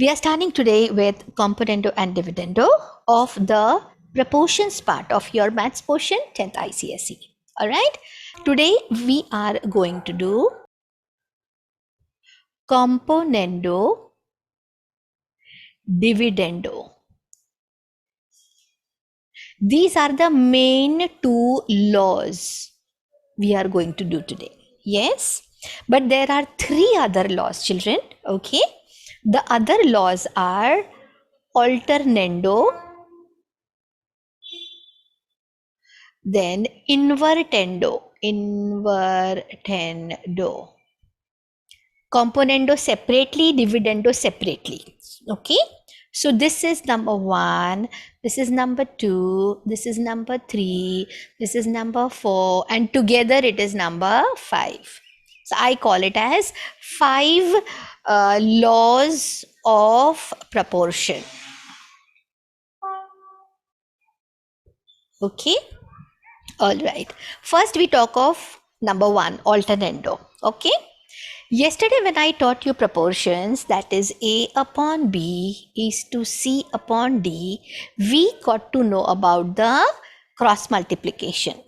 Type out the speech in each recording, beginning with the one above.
We are starting today with Componendo and Dividendo of the proportions part of your maths portion, 10th ICSE. All right. Today we are going to do Componendo, Dividendo. These are the main two laws we are going to do today. Yes. But there are three other laws, children. Okay. The other laws are alternando, then invertendo, componendo separately, dividendo separately. Okay, so this is number 1, this is number 2, this is number 3, this is number 4, and together it is number 5. So I call it as 5 laws of proportion. Okay. All right. First, we talk of number 1, alternando. Okay. Yesterday, when I taught you proportions, that is A upon B is to C upon D, we got to know about the cross multiplication.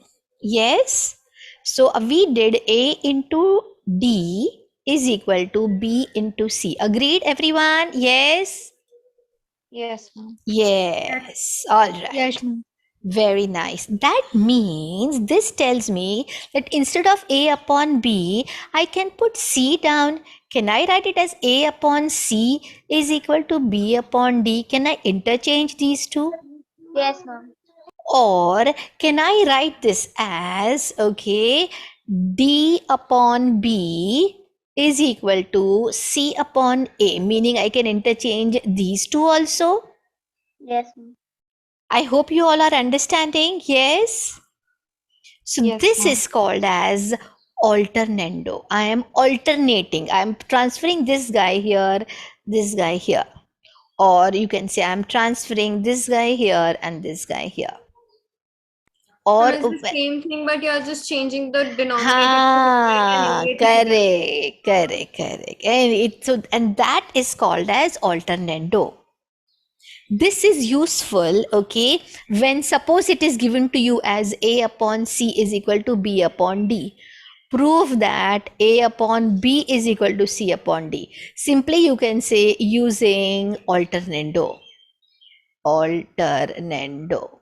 Yes. So we did A into D is equal to B into C. Agreed, everyone? Yes. Yes, ma'am. Yes. All right. Yes, ma'am. Very nice. That means this tells me that instead of A upon B, I can put C down. Can I write it as A upon C is equal to B upon D? Can I interchange these two? Yes, ma'am. Or can I write this as, okay, D upon B is equal to C upon A, meaning I can interchange these two also? Yes, ma'am. I hope you all are understanding. Yes. So Yes, this ma'am. is called as alternando. I am alternating. I am transferring this guy here, this guy here. Or you can say I am transferring this guy here and this guy here. Or It's the same thing, but you're just changing the denominator ha, and correct. And that is called as alternando. This is useful, okay, when suppose it is given to you as A upon C is equal to B upon D. Prove that A upon B is equal to C upon D. Simply you can say using alternando. Alternando.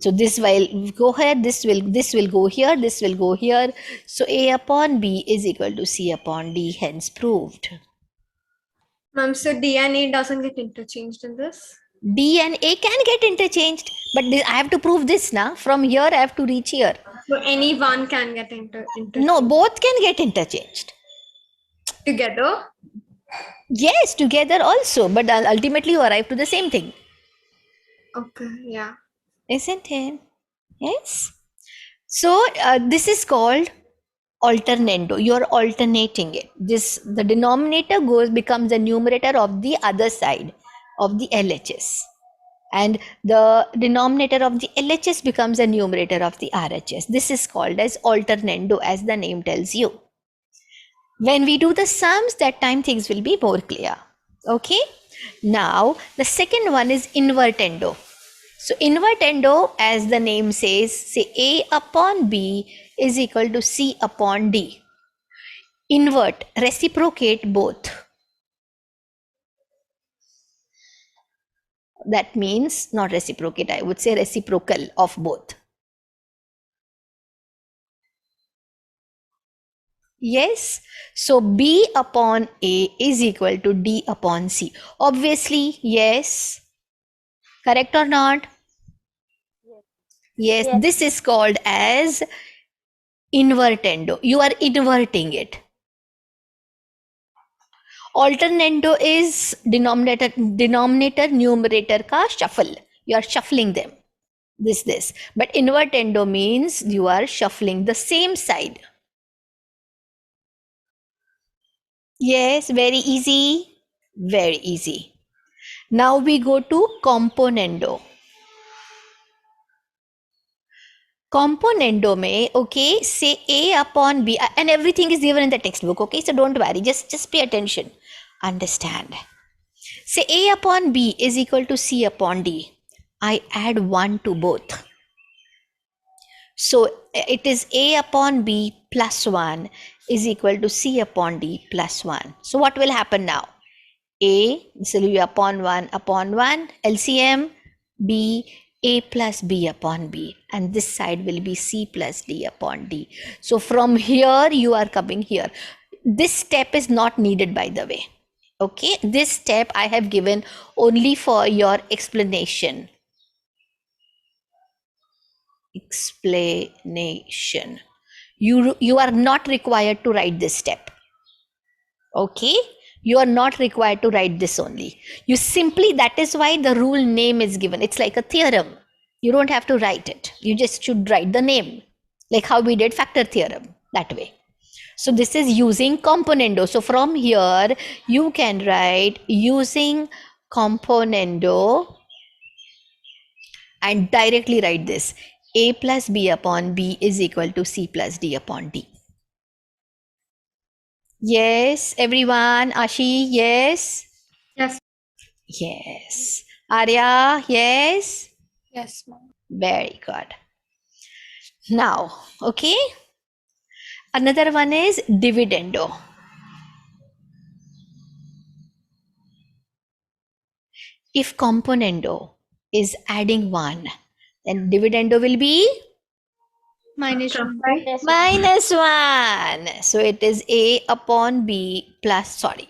So this will go here, this will go here, this will go here. So A upon B is equal to C upon D, hence proved. Ma'am, so D and A doesn't get interchanged in this? D and A can get interchanged, but I have to prove this now. From here, I have to reach here. So any one can get interchanged? No, both can get interchanged. Together? Yes, together also, but ultimately you arrive to the same thing. Okay, yeah. Isn't it? Yes. So this is called alternando. You are alternating it. The denominator becomes the numerator of the other side of the LHS. And the denominator of the LHS becomes a numerator of the RHS. This is called as alternando, as the name tells you. When we do the sums, that time things will be more clear. Okay. Now, the second one is invertendo. So, invertendo, as the name says, say A upon B is equal to C upon D. Invert, reciprocate both. That means not reciprocate, I would say reciprocal of both. Yes. So B upon A is equal to D upon C. Obviously, yes. Correct or not? Yes. Yes. This is called as invertendo. You are inverting it. Alternando is denominator numerator ka shuffle. You are shuffling them. This. But invertendo means you are shuffling the same side. Yes, very easy. Very easy. Now we go to componendo. Componendo में, okay, say A upon B, and everything is given in the textbook, okay, so don't worry, just pay attention, understand. Say A upon B is equal to C upon D. I add 1 to both. So it is A upon B plus 1 is equal to C upon D plus 1. So what will happen now? A, this will be upon 1 upon 1, LCM, B, A plus B upon B, and this side will be C plus D upon D. So from here you are coming here. This step is not needed, by the way. Okay, this step I have given only for your explanation. Explanation. You are not required to write this step. Okay, you are not required to write this only. You simply, that is why the rule name is given. It's like a theorem. You don't have to write it. You just should write the name, like how we did factor theorem, that way. So this is using componendo. So from here you can write using componendo and directly write this: A plus B upon B is equal to C plus D upon D. Yes, everyone. Ashi, yes. Yes. Yes. Arya, yes. Yes, ma'am. Very good. Now, okay. Another one is dividendo. If componendo is adding 1, then dividendo will be Minus Minus 1. minus 1. So it is A upon B plus, sorry,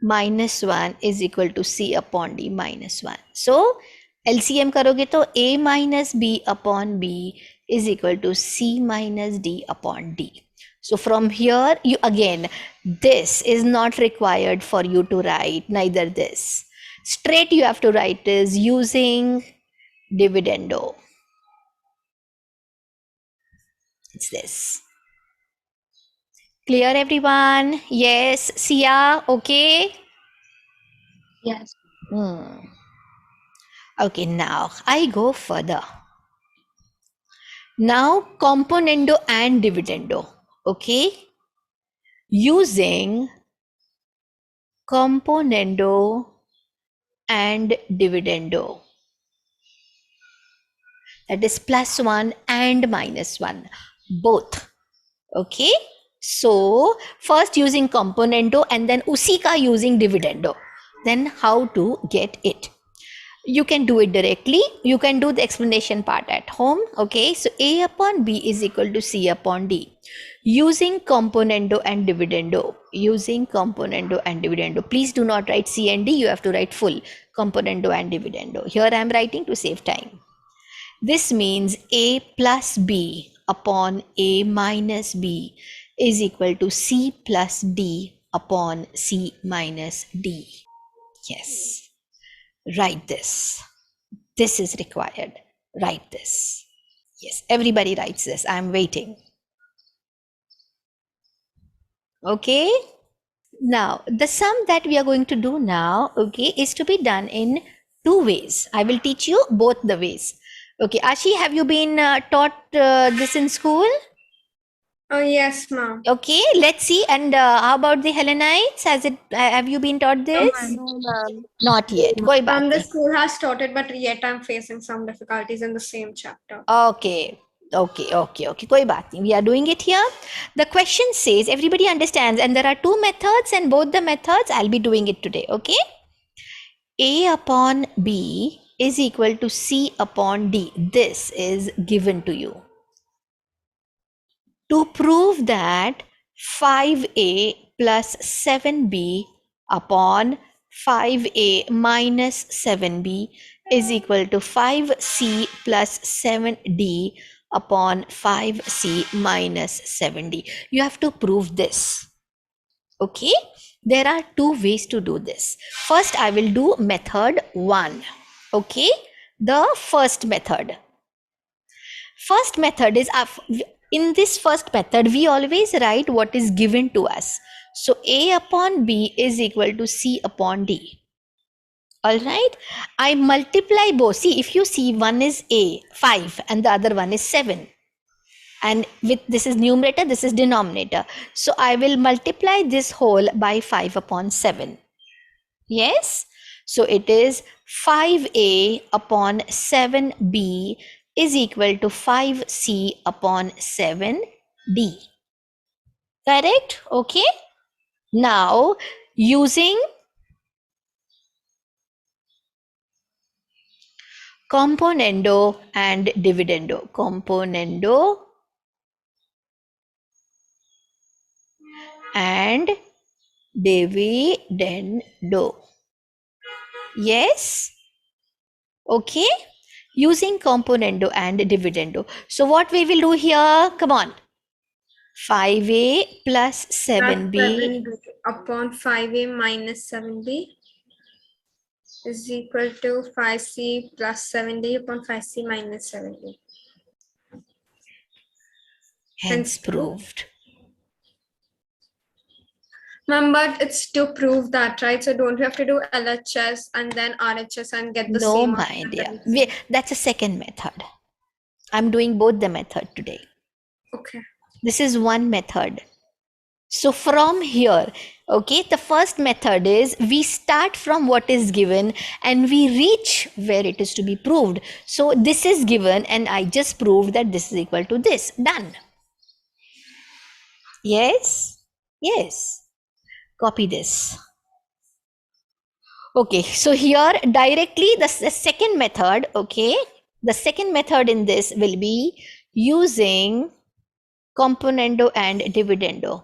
minus 1 is equal to C upon D minus 1. So LCM करोगे तो A minus B upon B is equal to C minus D upon D. So from here, you again, this is not required for you to write, neither this. Straight you have to write is using dividendo. It's this. Clear, everyone? Yes. Sia, okay? Yes. Okay, now I go further. Now componendo and dividendo. Okay? Using componendo and dividendo. That is plus 1 and minus 1. Both. Okay? So first using componendo and then usi ka using dividendo. Then how to get it? You can do it directly. You can do the explanation part at home. Okay, so A upon B is equal to C upon D. Using componendo and dividendo. Using componendo and dividendo. Please do not write C and D. You have to write full componendo and dividendo. Here I am writing to save time. This means A plus B upon A minus B is equal to C plus D upon C minus D. Yes. Write this. This is required. Write this. Yes, everybody writes this. I'm waiting. Okay. Now, the sum that we are going to do now, okay, is to be done in 2 ways. I will teach you both the ways. Okay, Ashi, have you been taught this in school? Oh, yes, ma'am. Okay, let's see. And how about the Hellenites? Have you been taught this? ma'am. No, ma'am. Not yet. Koi baat The nahi. school has started, but yet I'm facing some difficulties in the same chapter. Okay. Koi baat nahi. We are doing it here. The question says, everybody understands, and there are 2 methods, and both the methods I'll be doing it today. Okay. A upon B is equal to C upon D. This is given to you. To prove that 5A plus 7B upon 5A minus 7B is equal to 5C plus 7D upon 5C minus 7D. You have to prove this. Okay, there are 2 ways to do this. First, I will do method 1. Okay, the first method. First method is, in this first method, we always write what is given to us. So A upon B is equal to C upon D. All right, I multiply both. See, if you see, one is A, 5, and the other one is 7. And with this is numerator, this is denominator. So I will multiply this whole by 5 upon 7. Yes. So it is 5a upon 7b is equal to 5c upon 7d. Correct? Okay. Now using componendo and dividendo. Componendo and dividendo. Yes. Okay. Using componendo and dividendo. So what we will do here? Come on. 5a plus Plus 7b 7b upon 5a minus 7b is equal to 5c plus 7d upon 5c minus 7d. hence proved. Ma'am, but it's to prove that, right? So don't we have to do LHS and then RHS and get the No, same my answer? dear. That's a second method. I'm doing both the method today. Okay. This is one method. So from here, okay, the first method is we start from what is given and we reach where it is to be proved. So this is given and I just proved that this is equal to this. Done. Yes? Yes. Copy this. Okay, so here directly the second method, okay, the second method in this will be using componendo and dividendo.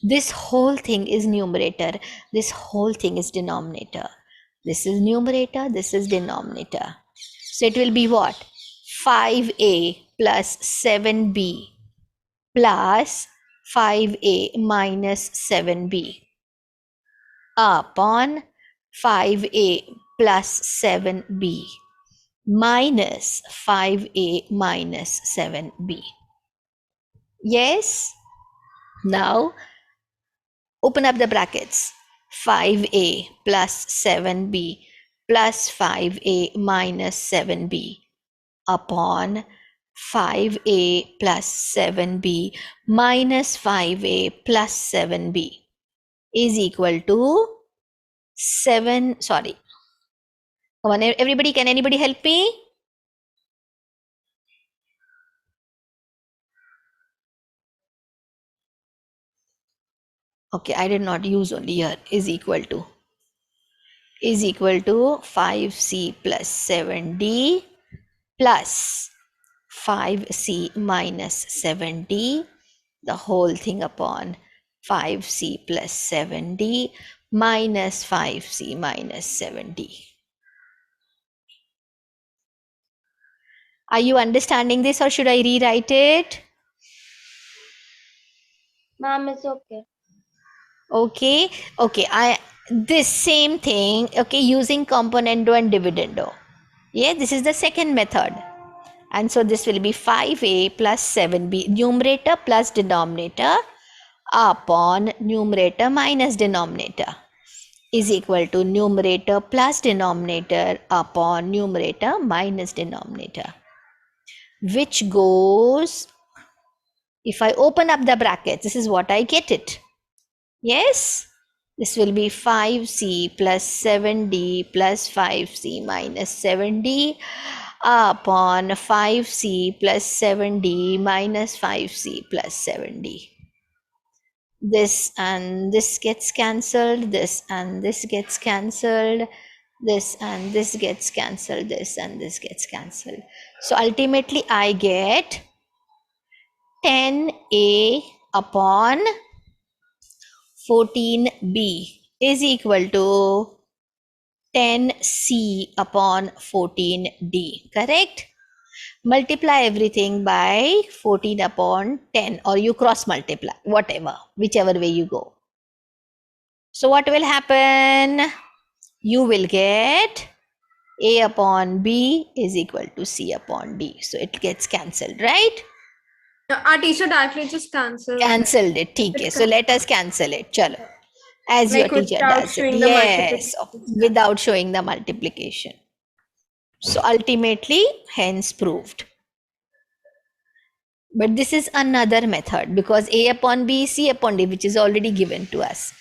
This whole thing is numerator, this whole thing is denominator. This is numerator, this is denominator. So it will be what? 5a plus 7b plus 5a minus 7b upon 5a plus 7b minus 5a minus 7b. Yes? Now open up the brackets. 5a plus 7b plus 5a minus 7b upon 5a plus 7b minus 5a plus 7b is equal to 7. Sorry. Come on, everybody, can anybody help me? Okay, I did not use only here. Is equal to 5c plus 7d plus 5c minus 7d, the whole thing upon 5c plus 7d minus 5c minus 7d. Are you understanding this or should I rewrite it? Ma'am, it's okay. Okay, okay, this same thing, okay, using componendo and dividendo. Yeah, this is the second method. And so this will be 5a plus 7b, numerator plus denominator upon numerator minus denominator is equal to numerator plus denominator upon numerator minus denominator, which goes, if I open up the brackets, this is what I get it. Yes, this will be 5c plus 7d plus 5c minus 7d upon 5c plus 7d minus 5c plus 7d. This and this gets cancelled, this and this gets cancelled, this and this gets cancelled, this and this gets cancelled. So ultimately I get 10a upon 14b is equal to 10c upon 14d, correct? Multiply everything by 14 upon 10 or you cross multiply, whatever, whichever way you go. So what will happen? You will get a upon b is equal to c upon d. So it gets cancelled, right? Our teacher directly just cancelled. Cancelled it, okay. So let us cancel it. Chalo. As Like your teacher without does it. showing the Yes, multiplication. without showing the multiplication. So ultimately, hence proved. But this is another method because a upon b is c upon d, which is already given to us.